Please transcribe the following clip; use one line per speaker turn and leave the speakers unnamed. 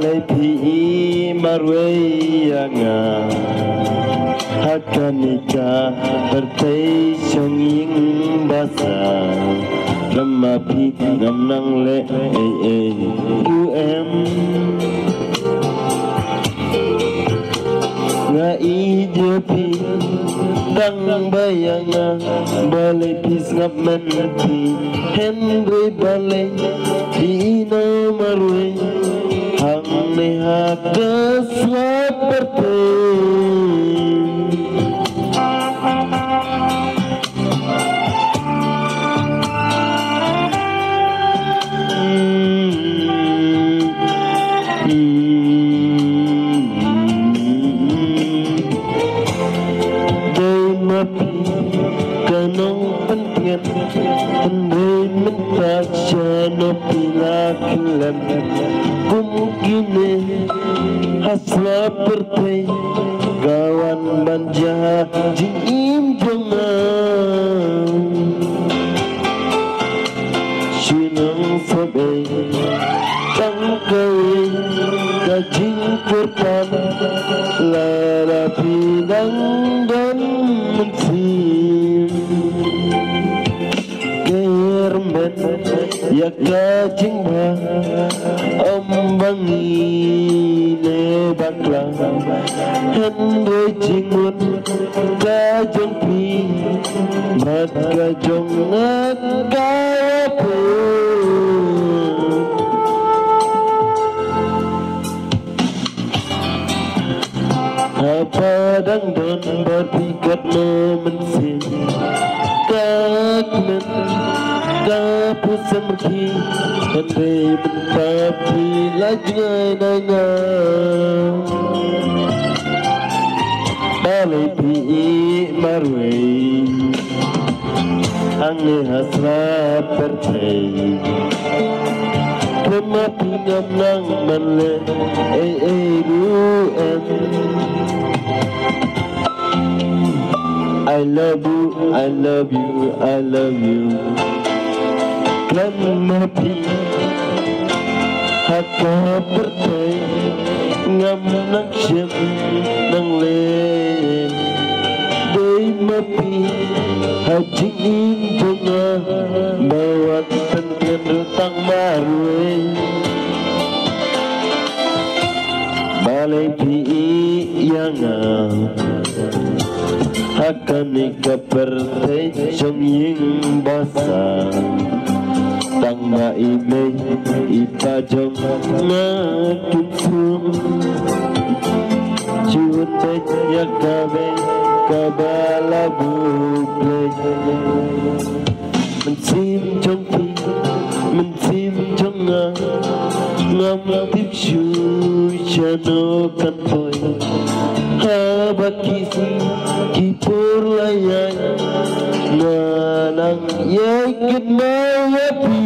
balai pi marwayanga hakanika pertai syonging basa lemah pi ngam nang le UM nga idiopi dang bayanga balai pis ngap men pi Henry balai ina marwe hang ne hada seperti Andai minta siano pilakilan kumkine hasla pertai gawan banja jingim jangan sinang sabe tangkai kajing kurpan lara pidang dan mensim ya kajing ba ombangi ne bakla hende jingun kajong pi mat kajong ngakapu apa dang don berpikat no mensin kakmen pusam ki hande tapi lagi nanya balai pi marwe ange hasra pertai kema pingam nang manle ruan I love you, I love you, I love you. Lama pi haka pertai ngam nang siap nang le dei mapi haji injona bawa pengen rutang marwe balai pi yanga haka nika pertai syong ying basa tang ma ime ipajong ngakin sum ciut ya kabe kabala buble mensim jongpi mensim jonga ngam tip shu chano kan boy habakisi kipur layang nanang yakin mawapi